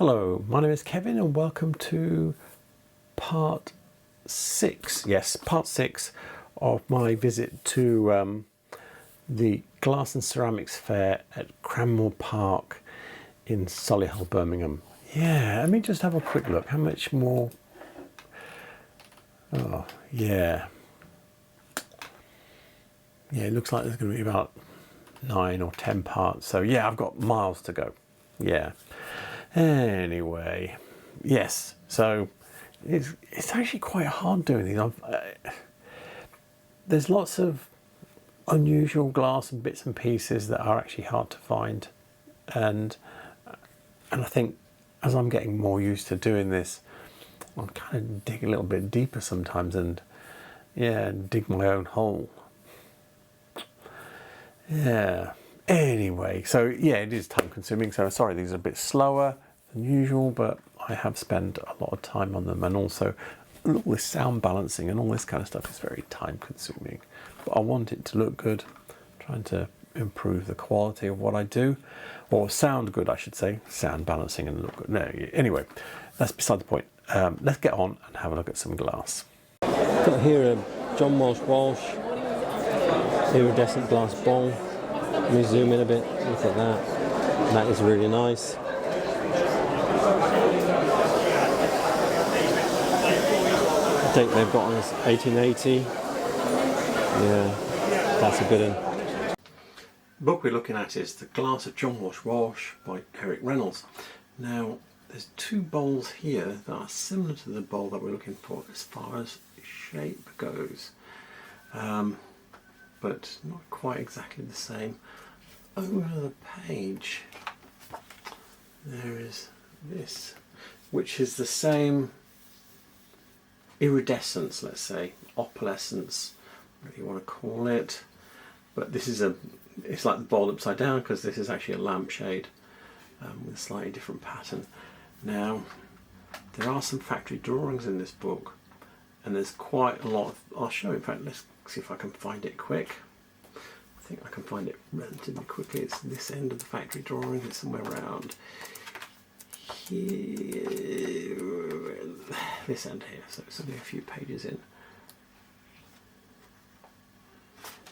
Hello, my name is Kevin and welcome to part 6, part 6 of my visit to the Glass and Ceramics Fair at Cranmore Park in Solihull, Birmingham. Yeah, let me just have a quick look. How much more? Oh, yeah. Yeah, it looks like there's going to be about 9 or 10 parts. So yeah, I've got miles to go. Yeah. Anyway, yes. So it's actually quite hard doing these. There's lots of unusual glass and bits and pieces that are actually hard to find, and I think as I'm getting more used to doing this, I'll kind of dig a little bit deeper sometimes, and yeah, dig my own hole. Yeah. Anyway, so yeah, it is time consuming. So sorry, these are a bit slower than usual, but I have spent a lot of time on them, and also all this sound balancing and all this kind of stuff is very time consuming. But I want it to look good, trying to improve the quality of what I do, or sound good, I should say. Sound balancing and look good. No, anyway, that's beside the point. Let's get on and have a look at some glass. Got here a John Walsh iridescent glass bowl. Let me zoom in a bit, look at that. That is really nice. The date they've got on is 1880. Yeah, that's a good one. The book we're looking at is The Glass of John Walsh by Eric Reynolds. Now, there's two bowls here that are similar to the bowl that we're looking for as far as shape goes, but not quite exactly the same. Over the page there is this, which is the same iridescence, let's say, opalescence, whatever you want to call it, but this is it's like the bowl upside down, because this is actually a lampshade with a slightly different pattern. Now, there are some factory drawings in this book, and there's quite a lot of, I'll show you, in fact, let's see if I can find it quick. I think I can find it relatively quickly. It's this end of the factory drawing, it's somewhere around here, this end here, so it's only a few pages in.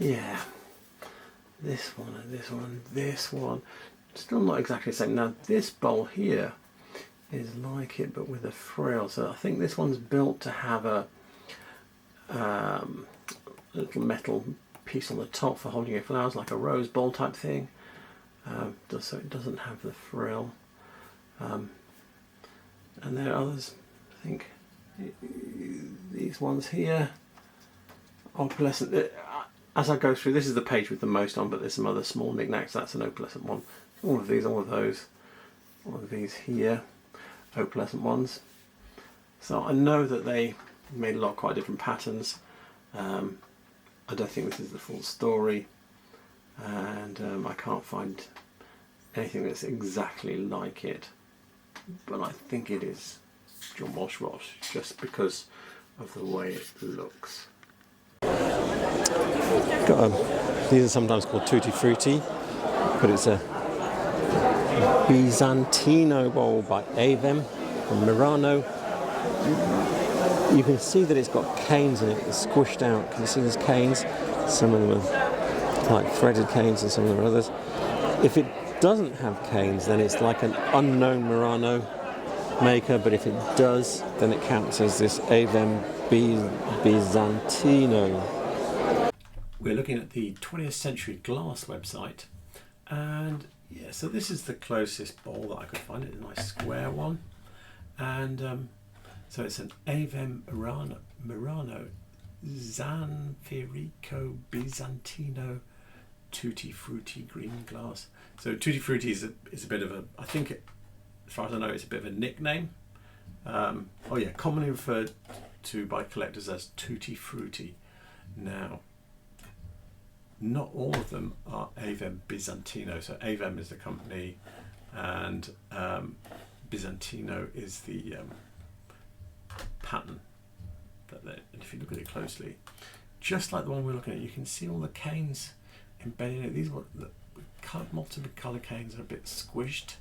Yeah, this one and this one and this one, still not exactly the same. Now this bowl here is like it but with a frill, so I think this one's built to have a little metal piece on the top for holding your flowers, like a rose bowl type thing, so it doesn't have the frill. And there are others, I think these ones here, opalescent. As I go through, this is the page with the most on, but there's some other small knickknacks. That's an opalescent one. All of these, all of those, all of these here, opalescent ones. So I know that they made a lot of quite different patterns. I don't think this is the full story, and I can't find anything that's exactly like it, but I think it is John Walsh just because of the way it looks. These are sometimes called Tutti Frutti, but it's a Byzantino bowl by Avem from Murano. You can see that it's got canes in it, it's squished out. Can you see there's canes? Some of them are like threaded canes and some of them are others. If it doesn't have canes, then it's like an unknown Murano maker, but if it does, then it counts as this Avem Byzantino. We're looking at the 20th Century Glass website, and yeah, so this is the closest bowl that I could find. It's a nice square one, and so it's an Avem Murano Zanfirico Byzantino Tutti Frutti green glass. So Tutti Frutti is a bit of a, I think it, as far as I know, it's a bit of a nickname. Commonly referred to by collectors as Tutti Frutti. Now, not all of them are Avem Byzantino. So Avem is the company, and Byzantino is the pattern. And if you look at it closely, just like the one we're looking at, you can see all the canes embedded in it. These were the multiple colour canes are a bit squished,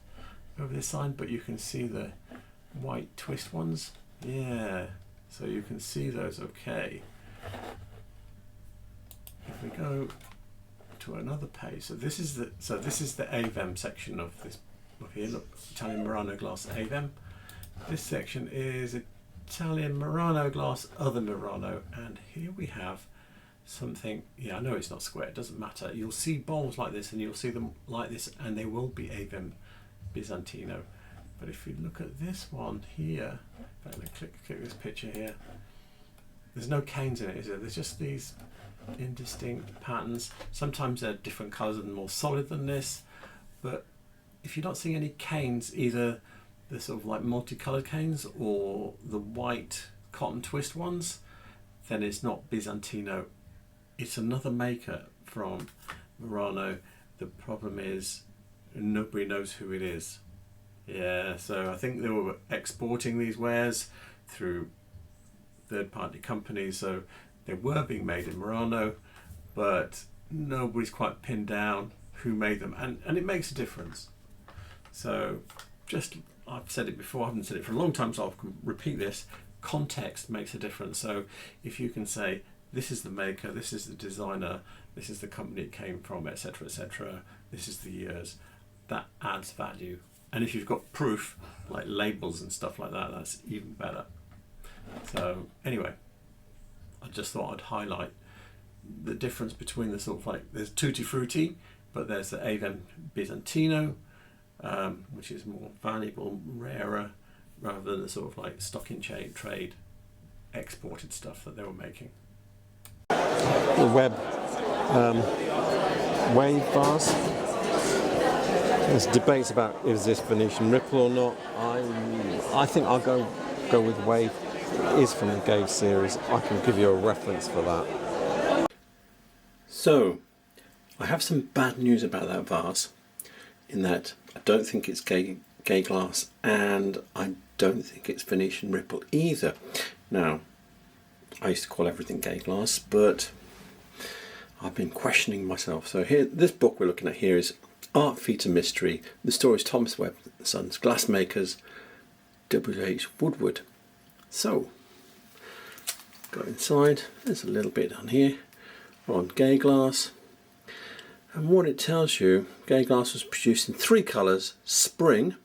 over this side, but you can see the white twist ones. Yeah, so you can see those okay. If we go to another page, so this is the Avem section of this book here. Look, Italian Murano glass Avem. This section is Italian Murano glass, other Murano, and here we have something. Yeah, I know it's not square, it doesn't matter. You'll see bowls like this, and you'll see them like this, and they will be Avem Bizantino. But if you look at this one here, I'm going to click this picture here. There's no canes in it, is there? There's just these indistinct patterns. Sometimes they're different colours and more solid than this, but if you're not seeing any canes, either the sort of like multicoloured canes or the white cotton twist ones, then it's not Bizantino. It's another maker from Murano. The problem is nobody knows who it is. Yeah, so I think they were exporting these wares through third-party companies, so they were being made in Murano, but nobody's quite pinned down who made them, and it makes a difference. So just, I've said it before, I haven't said it for a long time, so I'll repeat this. Context makes a difference. So if you can say, this is the maker, this is the designer, this is the company it came from, etc., etc., this is the years, that adds value. And if you've got proof, like labels and stuff like that, that's even better. So anyway, I just thought I'd highlight the difference between the sort of like, there's Tutti Frutti, but there's the Avem Bizantino, which is more valuable, rarer, rather than the sort of like stock in trade exported stuff that they were making. The web wave vase. There's debates about is this Venetian ripple or not. I think I'll go with wave. It is from the Gage series. I can give you a reference for that. So I have some bad news about that vase, in that I don't think it's gay glass, and I don't think it's Venetian ripple either. Now, I used to call everything gay glass, but I've been questioning myself. So here, this book we're looking at here is Art, Feet and Mystery. The story is Thomas Webb and Sons, Glassmakers, W.H. Woodward. So, go inside, there's a little bit on here on gay glass. And what it tells you, gay glass was produced in 3 colours: spring,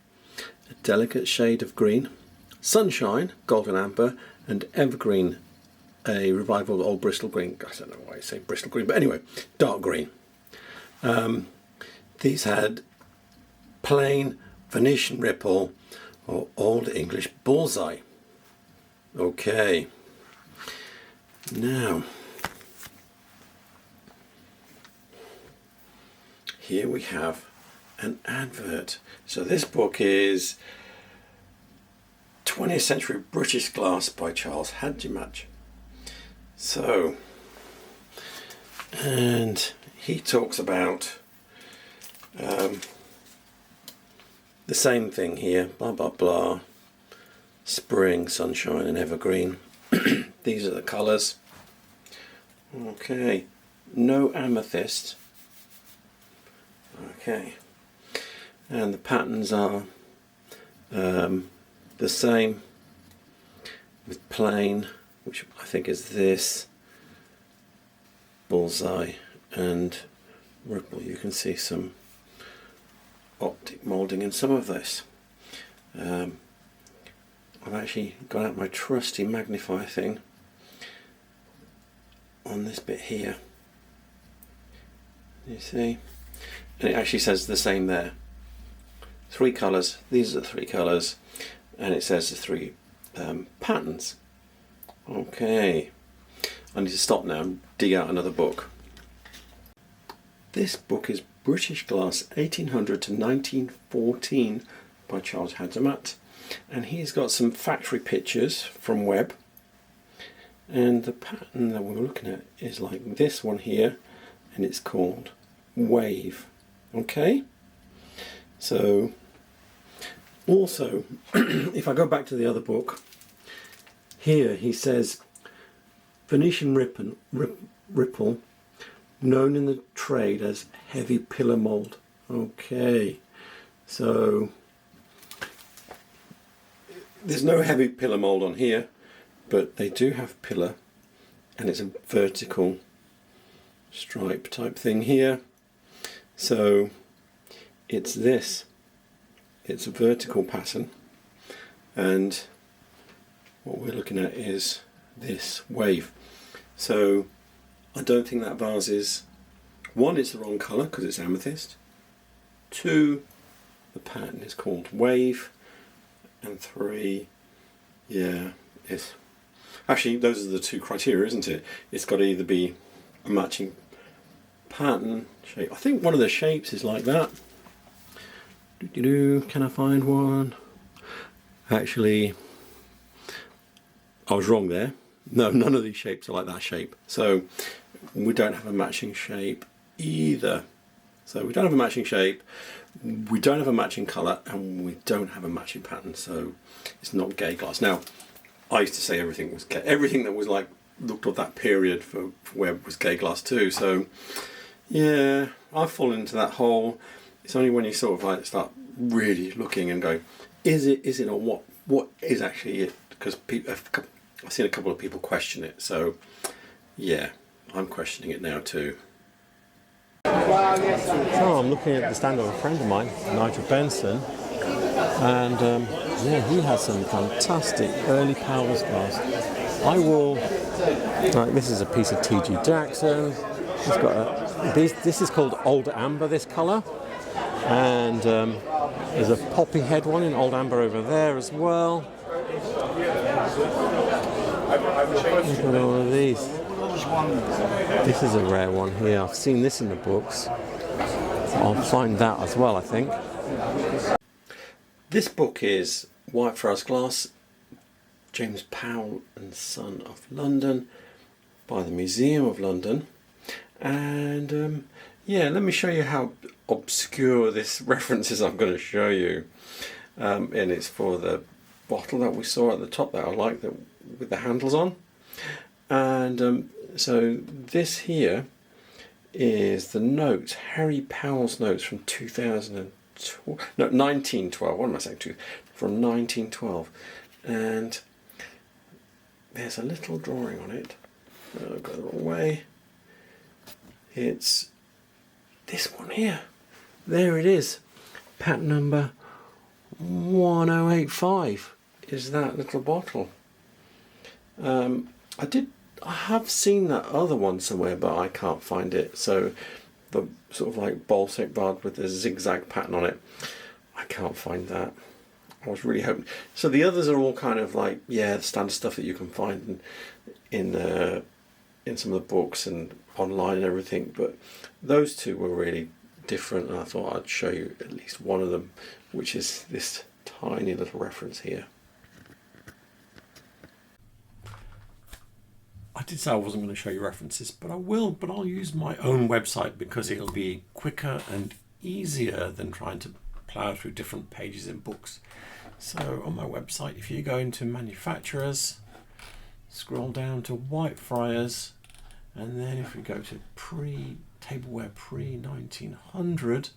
a delicate shade of green, sunshine, golden amber, and evergreen, a revival of old Bristol green. I don't know why I say Bristol green, but anyway, dark green. These had plain Venetian ripple or Old English bullseye. Okay, now here we have an advert. So this book is 20th Century British Glass by Charles Hajdemach. So, and he talks about the same thing here, blah blah blah, spring, sunshine and evergreen. These are the colours. Okay, no amethyst. Okay, and the patterns are the same, with plain, which I think is this, bullseye, and ripple. You can see some optic moulding in some of this. I've actually got out my trusty magnifier thing on this bit here. You see? And it actually says the same there. 3 colours, these are the 3 colours, and it says the 3 patterns. Okay, I need to stop now and dig out another book. This book is British Glass 1800 to 1914 by Charles Hajdemach, and he's got some factory pictures from Webb, and the pattern that we're looking at is like this one here, and it's called Wave. Okay, so also if I go back to the other book, here he says Venetian ripple, known in the trade as heavy pillar mould. Okay, so There's no heavy pillar mould on here, but they do have pillar, and it's a vertical stripe type thing here. So it's this. It's a vertical pattern, and what we're looking at is this wave. So I don't think that vase is, one, it's the wrong colour because it's amethyst, two, the pattern is called wave, and three, yeah, it's actually, those are the two criteria, isn't it? It's got to either be a matching pattern shape. I think one of the shapes is like that. Can I find one? Actually, I was wrong there. No, none of these shapes are like that shape. So we don't have a matching shape either. So we don't have a matching shape, we don't have a matching colour, and we don't have a matching pattern. So it's not gay glass. Now, I used to say everything was gay. Everything that was like looked of that period for web was gay glass too. So yeah, I've fallen into that hole. It's only when you sort of like start really looking and going, is it, or what is actually it? Because I've seen a couple of people question it. So yeah, I'm questioning it now too. So I'm looking at the stand of a friend of mine, Nigel Benson, and yeah, he has some fantastic early Powell's glass. I will. Like, this is a piece of T.G. Jackson. It's got this is called Old Amber, this colour, and there's a poppy head one in Old Amber over there as well. Look at all of these. This is a rare one here. I've seen this in the books. I'll find that as well, I think. This book is Whitefriars Glass, James Powell and Son of London, by the Museum of London. And yeah, let me show you how obscure this reference is I'm going to show you. And it's for the bottle that we saw at the top that I like, with the handles on. And so this here is the notes, Harry Powell's notes from 1912. What am I saying? From 1912. And there's a little drawing on it. Oh, I've got the wrong way. It's this one here. There it is. Patent number 1085 is that little bottle. I have seen that other one somewhere, but I can't find it. So the sort of like Baltic bud with the zigzag pattern on it, I can't find that. I was really hoping. So the others are all kind of like, yeah, the standard stuff that you can find in some of the books and online and everything. But those two were really different, and I thought I'd show you at least one of them, which is this tiny little reference here. I did say I wasn't going to show you references, but I will, but I'll use my own website because it'll be quicker and easier than trying to plough through different pages in books. So on my website, if you go into manufacturers, scroll down to Whitefriars, and then if we go to tableware pre-1900,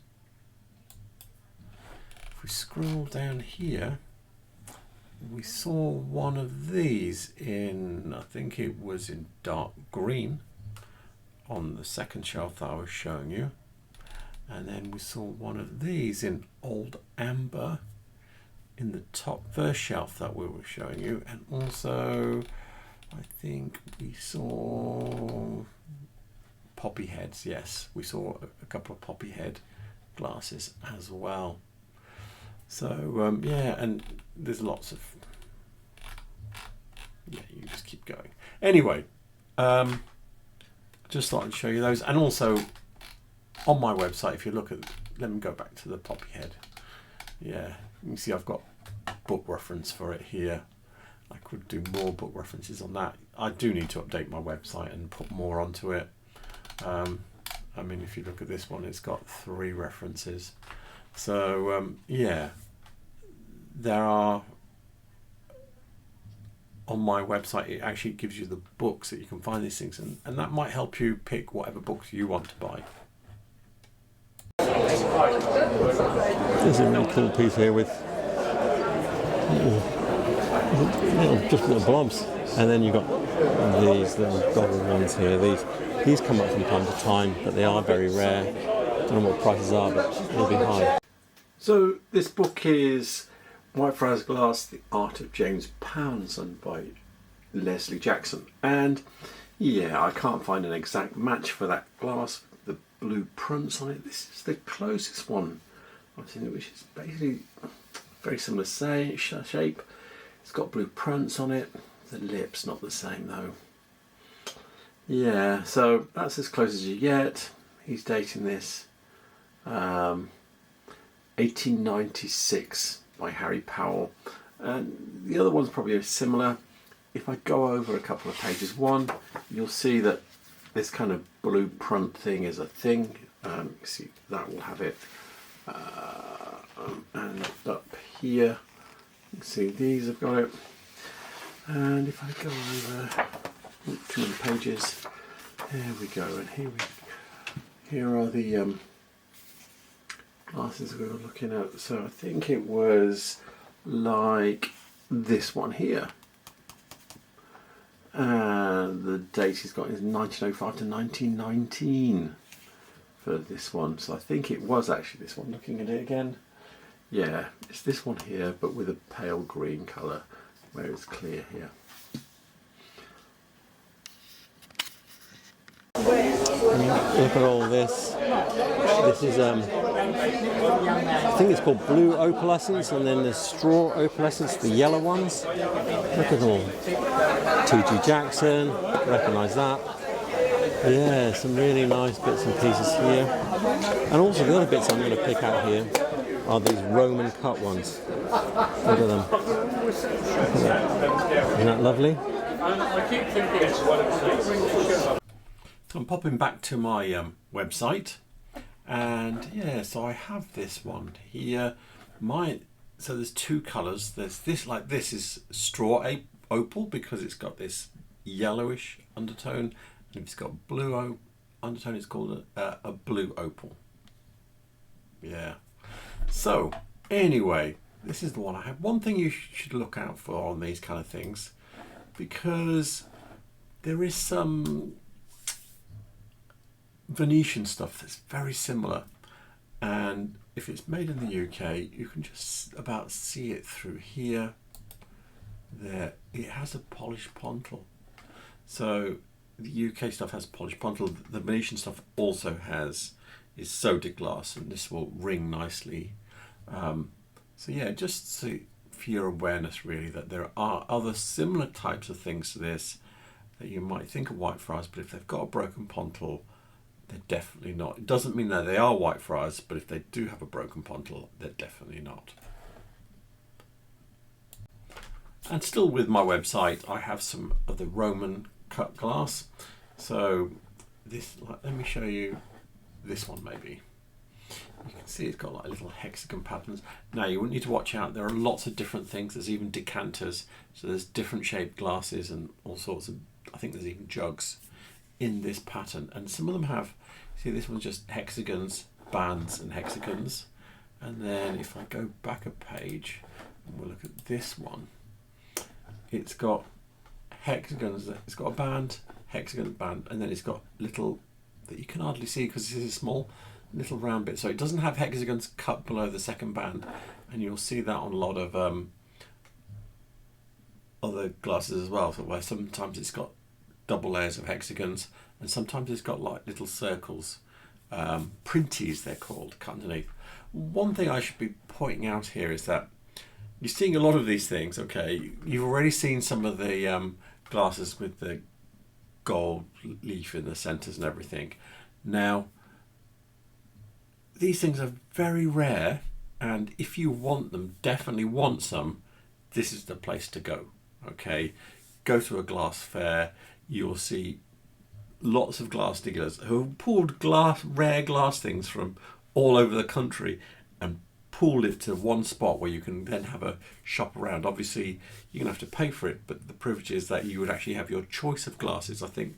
if we scroll down here, we saw one of these in, I think it was in dark green on the second shelf that I was showing you, and then we saw one of these in old amber in the top first shelf that we were showing you, and also I think we saw poppy heads. Yes, we saw a couple of poppy head glasses as well. So yeah, and there's lots of, yeah, you just keep going. Anyway, just thought I'd show you those. And also on my website, if you look at, let me go back to the poppy head. Yeah, you can see I've got book reference for it here. I could do more book references on that. I do need to update my website and put more onto it. I mean, if you look at this one, it's got 3 references. So yeah, there are, on my website, it actually gives you the books that you can find these things, and that might help you pick whatever books you want to buy. There's a really cool piece here with just little blobs. And then you've got these little goggle ones here. These come up from time to time, but they are very rare. Don't know what prices are, but they'll be high. So this book is Whitefriars Glass, The Art of James Powell by Lesley Jackson. And yeah, I can't find an exact match for that glass with the blue prints on it. This is the closest one I've seen, which is basically very similar shape. It's got blue prints on it. The lip's not the same though. Yeah, so that's as close as you get. He's dating this 1896 by Harry Powell. And the other one's probably similar. If I go over a couple of pages, one, you'll see that this kind of blue print thing is a thing. See, that will have it. And up here, you can see these have got it. And if I go over 2 more pages, there we go. And here are the glasses we were looking at. So I think it was like this one here. And the date he's got is 1905 to 1919 for this one. So I think it was actually this one. Looking at it again, yeah, it's this one here, but with a pale green colour, where it's clear here. Look at all this. This is, I think it's called blue opalescence, and then there's straw opalescence, the yellow ones. Look at them all. T.G. Jackson, recognise that. Yeah, some really nice bits and pieces here. And also the other bits I'm going to pick out here are these Roman cut ones. Look at them. Isn't that lovely? So I'm popping back to my website, and yeah, so I have this one here. So there's 2 colours. There's this, like this is straw opal because it's got this yellowish undertone, and if it's got blue undertone, it's called a blue opal. Yeah. So anyway, this is the one I have. One thing you should look out for on these kind of things, because there is some Venetian stuff that's very similar, and if it's made in the UK, you can just about see it through here. There, it has a polished pontil. So the UK stuff has polished pontil. The Venetian stuff also is soded glass, and this will ring nicely. So yeah, just for your awareness really, that there are other similar types of things to this that you might think are Whitefriars, but if they've got a broken pontil, they're definitely not. It doesn't mean that they are Whitefriars, but if they do have a broken pontil, they're definitely not. And still with my website, I have some of the Roman cut glass. So this, let me show you this one maybe. You can see it's got like little hexagon patterns. Now you wouldn't need to watch out, there are lots of different things. There's even decanters, so there's different shaped glasses and all sorts of, I think there's even jugs in this pattern, and some of them have, see this one's just hexagons, bands and hexagons. And then if I go back a page and we'll look at this one, it's got hexagons, it's got a band, hexagon, band, and then it's got little that you can hardly see because this is a small little round bit, so it doesn't have hexagons cut below the second band, and you'll see that on a lot of other glasses as well, so where sometimes it's got double layers of hexagons, and sometimes it's got like little circles, printies they're called, cut underneath. One thing I should be pointing out here is that you're seeing a lot of these things, okay, you've already seen some of the glasses with the gold leaf in the centres and everything. Now these things are very rare, and if you want them, definitely want some, this is the place to go. Okay, go to a glass fair, you'll see lots of glass dealers who have pulled rare glass things from all over the country and pooled it to one spot where you can then have a shop around. Obviously you're gonna have to pay for it, but the privilege is that you would actually have your choice of glasses. I think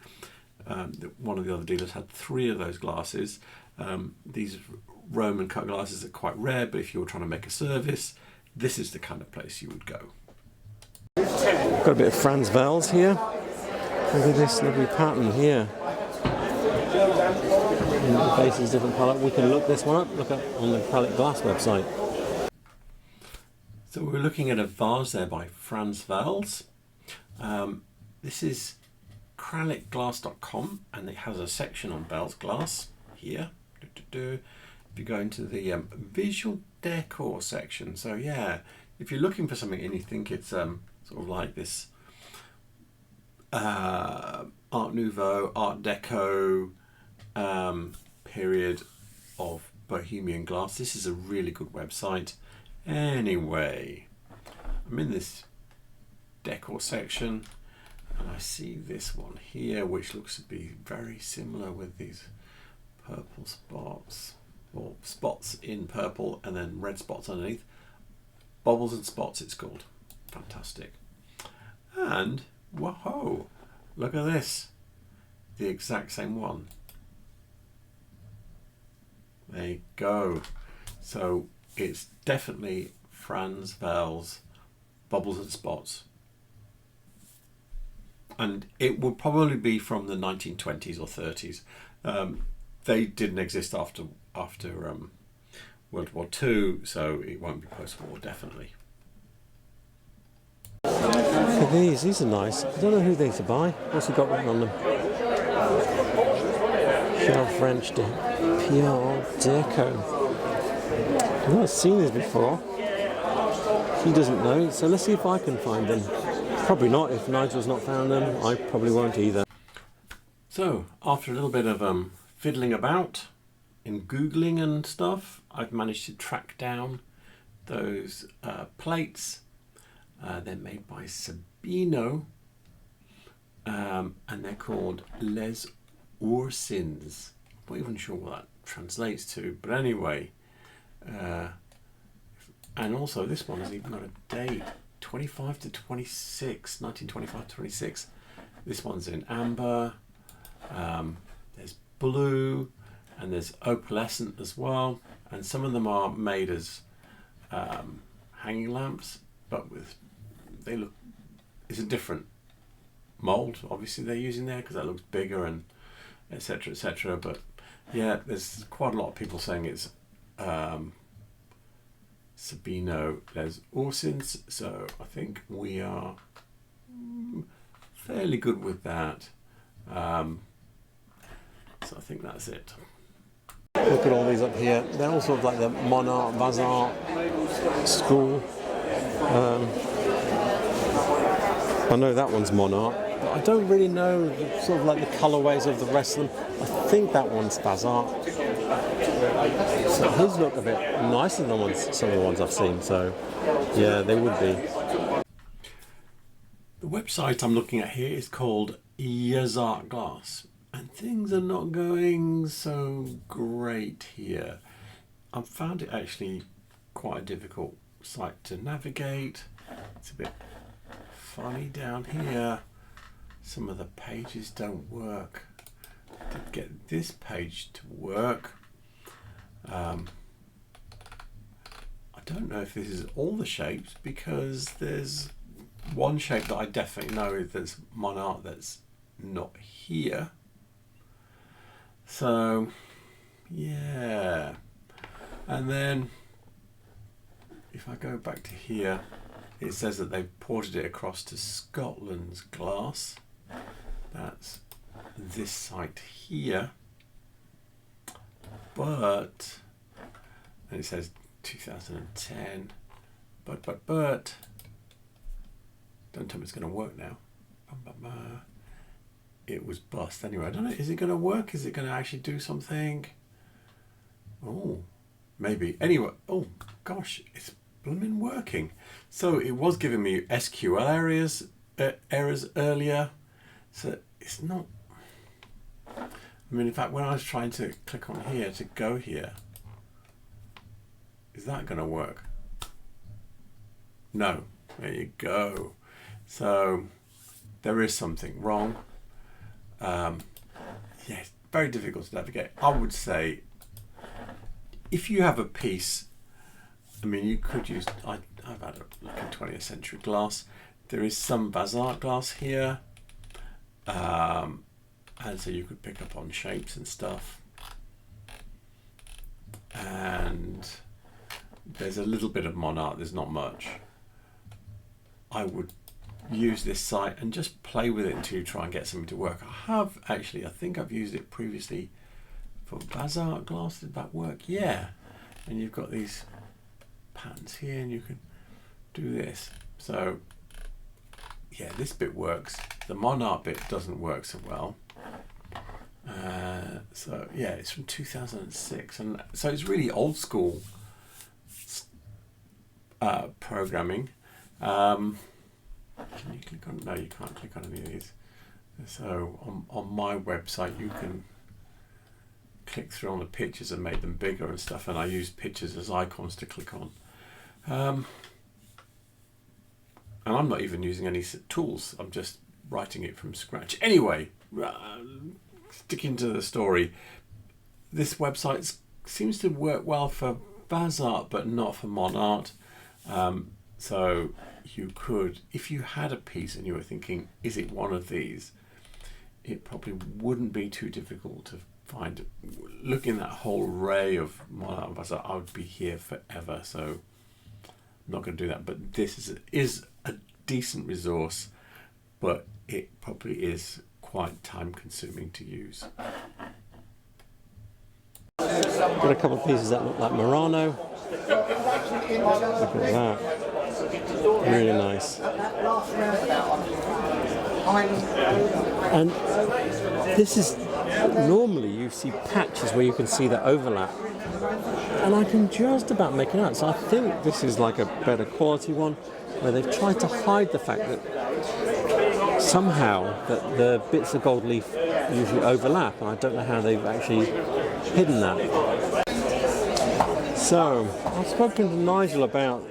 one of the other dealers had 3 of those glasses. These Roman cut glasses are quite rare, but if you're trying to make a service, this is the kind of place you would go. Got a bit of Franz Wels here. Look at this lovely pattern here. And the base is different colour. We can look this one up. Look up on the Palette Glass website. So we're looking at a vase there by Franz Wels. This is cranmore.com, and it has a section on Wels glass here. If you go into the visual decor section, so yeah, if you're looking for something and you think it's sort of like this Art Nouveau, Art Deco period of Bohemian glass, this is a really good website. Anyway, I'm in this decor section and I see this one here, which looks to be very similar with these purple spots, or spots in purple and then red spots underneath. Bubbles and Spots it's called. Fantastic. And whoa, look at this, the exact same one. There you go. So it's definitely Franz Wels Bubbles and Spots, and it would probably be from the 1920s or 30s. They didn't exist after World War II, so it won't be post-war, definitely. Look at these are nice. I don't know who these are by. What's he got written on them? Charles French de Pierre Deco. I've not seen these before. He doesn't know, so let's see if I can find them. Probably not. If Nigel's not found them, I probably won't either. So, after a little bit of fiddling about in Googling and stuff, I've managed to track down those plates. They're made by Sabino, and they're called Les Oursins. I'm not even sure what that translates to, but anyway. And also this one has even got a date, 25 to 26, 1925 to 26. This one's in amber, there's blue, and there's opalescent as well. And some of them are made as hanging lamps, but it's a different mould, obviously they're using there, because that looks bigger and etc, etc. But yeah, there's quite a lot of people saying it's Sabino Les Oursins, so I think we are fairly good with that. So I think that's it. Look at all these up here. They're all sort of like the Monart, Vazart school. I know that one's Monart, but I don't really know sort of like the colourways of the rest of them. I think that one's Vazart. So his look a bit nicer than some of the ones I've seen, so yeah, they would be. The website I'm looking at here is called Yazart Glass, and things are not going so great here. I've found it actually quite a difficult site to navigate. It's a bit funny down here. Some of the pages don't work. To get this page to work, I don't know if this is all the shapes, because there's one shape that I definitely know that's Monart that's not here. So yeah, and then if I go back to here, it says that they've ported it across to Scotland's glass. That's this site here, but and it says 2010, but don't tell me it's going to work now. It was bust anyway. I don't know, is it going to work? Is it going to actually do something? Oh, maybe. Anyway, oh gosh, it's blooming working. So it was giving me SQL errors earlier, so it's not. I mean, in fact, when I was trying to click on here to go here, is that going to work? No. There you go. So there is something wrong. Yeah, it's very difficult to navigate. I would say if you have a piece, I mean, you could use, I've had a look at 20th century glass. There is some Bazart glass here, and so you could pick up on shapes and stuff. And there's a little bit of Monart, there's not much. I would use this site and just play with it to try and get something to work. I think I've used it previously for Bazart glass. Did that work? Yeah. And you've got these patterns here and you can do this. So yeah, this bit works. The Monart bit doesn't work so well. So yeah, it's from 2006, and so it's really old school programming. Can you click on? No, you can't click on any of these. So on my website, you can click through on the pictures and make them bigger and stuff. And I use pictures as icons to click on. And I'm not even using any tools. I'm just writing it from scratch. Anyway, sticking to the story, this website seems to work well for Bazart, but not for Monart. So you could, if you had a piece and you were thinking, is it one of these? It probably wouldn't be too difficult to find. Looking at that whole array of Monart and Bazart, I would be here forever. So I'm not going to do that. But this is a decent resource, but it probably is quite time consuming to use. Got a couple of pieces that look like Murano. Look at that. Really nice. And this is, normally you see patches where you can see the overlap. And I can just about make it out. So I think this is like a better quality one, where they've tried to hide the fact that somehow that the bits of gold leaf usually overlap, and I don't know how they've actually hidden that. So I've spoken to Nigel about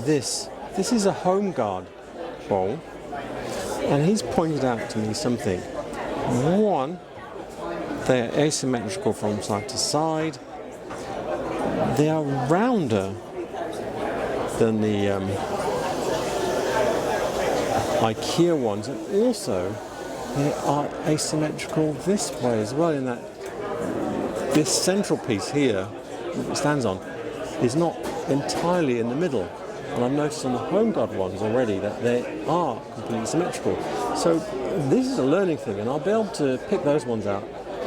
this. This is a home guard bowl, and he's pointed out to me something. One, they're asymmetrical from side to side. They are rounder than the IKEA ones, and also they are asymmetrical this way as well, in that this central piece here that it stands on is not entirely in the middle. And I've noticed on the home guard ones already that they are completely symmetrical. So this is a learning thing, and I'll be able to pick those ones out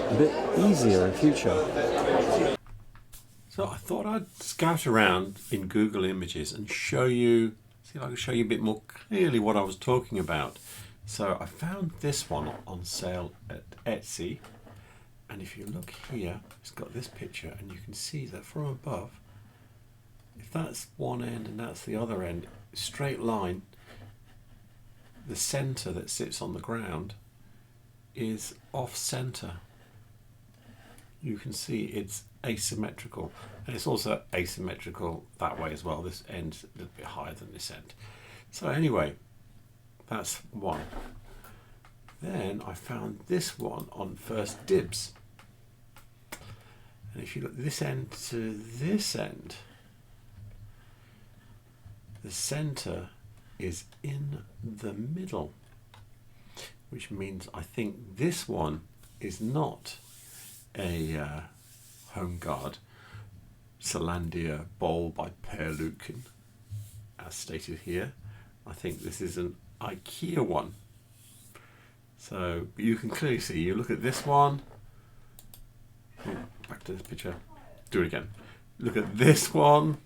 a bit easier in future. So I thought I'd scout around in Google Images and show you, see if I can show you a bit more clearly what I was talking about. So I found this one on sale at Etsy, and if you look here, it's got this picture, and you can see that from above, if that's one end and that's the other end, straight line, the center that sits on the ground is off center. You can see it's asymmetrical, and it's also asymmetrical that way as well. This end's a little bit higher than this end. So anyway, that's one. Then I found this one on First Dibs, and if you look this end to this end, the center is in the middle, which means I think this one is not a home guard Zealandia bowl by Per Luken, as stated here. I think this is an IKEA one. So you can clearly see, you look at this one, back to this picture, do it again. Look at this one,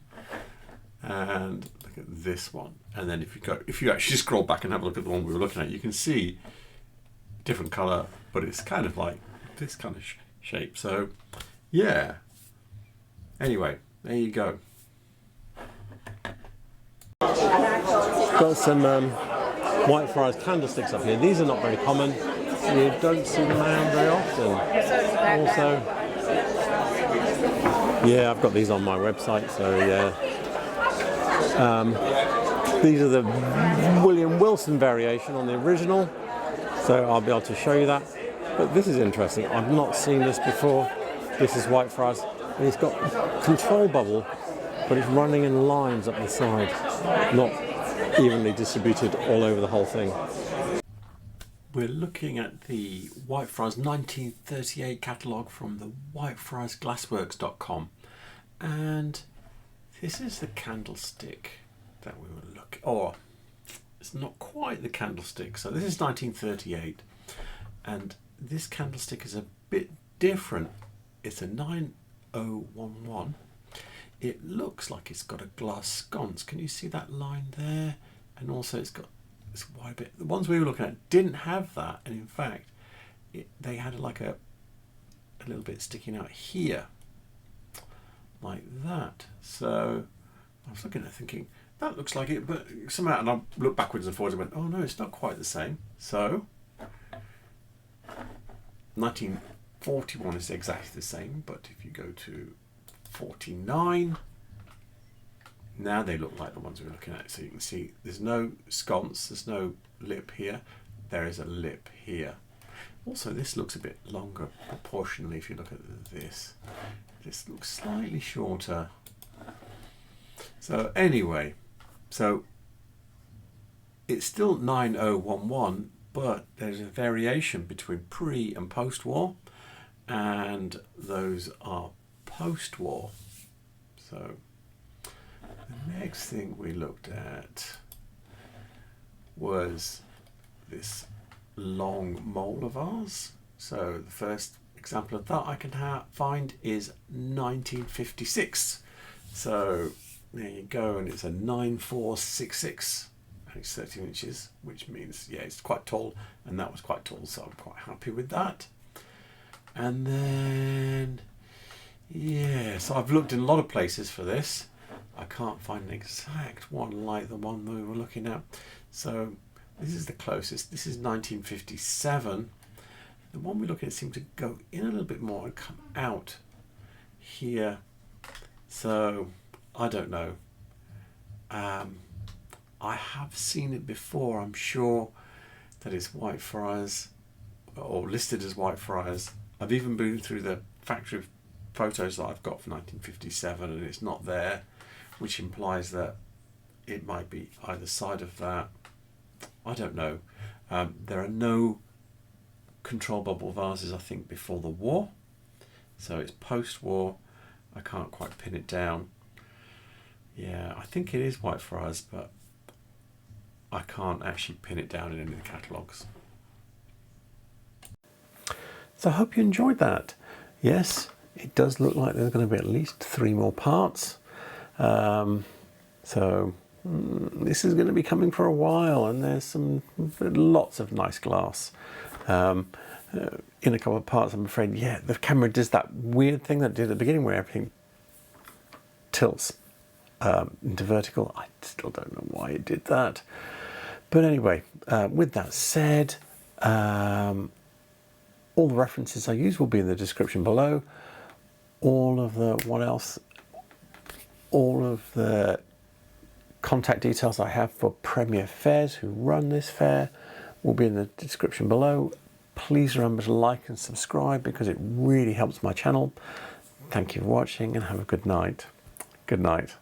and look at this one. And then if you actually scroll back and have a look at the one we were looking at, you can see different color, but it's kind of like this kind of shape. So yeah, anyway, there you go. Got some Whitefriars candlesticks up here. These are not very common. You don't see them around very often. Also, yeah, I've got these on my website, so yeah. These are the William Wilson variation on the original, so I'll be able to show you that. But this is interesting. I've not seen this before. This is Whitefriars, and it's got control bubble, but it's running in lines up the side, not evenly distributed all over the whole thing. We're looking at the Whitefriars 1938 catalogue from the whitefriarsglassworks.com, and this is the candlestick that we were looking. Oh, it's not quite the candlestick. So this is 1938, and this candlestick is a bit different. It's a 9011. It looks like it's got a glass sconce. Can you see that line there? And also it's got this wide bit. The ones we were looking at didn't have that, and in fact they had like a little bit sticking out here like that. So I was looking at it thinking that looks like it, but somehow, and I looked backwards and forwards and went, oh no, it's not quite the same. So 1941 is exactly the same, but if you go to 49, now they look like the ones we were looking at. So you can see there's no sconce, there's no lip here, there is a lip here. Also, this looks a bit longer proportionally if you look at this. This looks slightly shorter. So anyway, so it's still 9011, but there's a variation between pre and post-war, and those are post-war. So the next thing we looked at was this long molar vase. So the first example of that I can find is 1956. So there you go, and it's a 9466. And it's 13 inches, which means, yeah, it's quite tall, and that was quite tall, so I'm quite happy with that. And then, yeah, so I've looked in a lot of places for this. I can't find an exact one like the one we were looking at. So this is the closest. This is 1957. The one we're looking at seemed to go in a little bit more and come out here. So I don't know. I have seen it before. I'm sure that it's Whitefriars, or listed as Whitefriars. I've even been through the factory photos that I've got for 1957, and it's not there, which implies that it might be either side of that. I don't know. There are no control bubble vases, I think, before the war, so it's post-war. I can't quite pin it down. Yeah, I think it is Whitefriars, but I can't actually pin it down in any of the catalogues. So I hope you enjoyed that. Yes, it does look like there's going to be at least 3 more parts. So this is going to be coming for a while, and there's lots of nice glass. In a couple of parts, I'm afraid, yeah, the camera does that weird thing that it did at the beginning where everything tilts into vertical. I still don't know why it did that. But anyway, with that said, all the references I use will be in the description below. All of the, what else? All of the contact details I have for Premier Fairs, who run this fair, will be in the description below. Please remember to like and subscribe because it really helps my channel. Thank you for watching, and have a good night. Good night.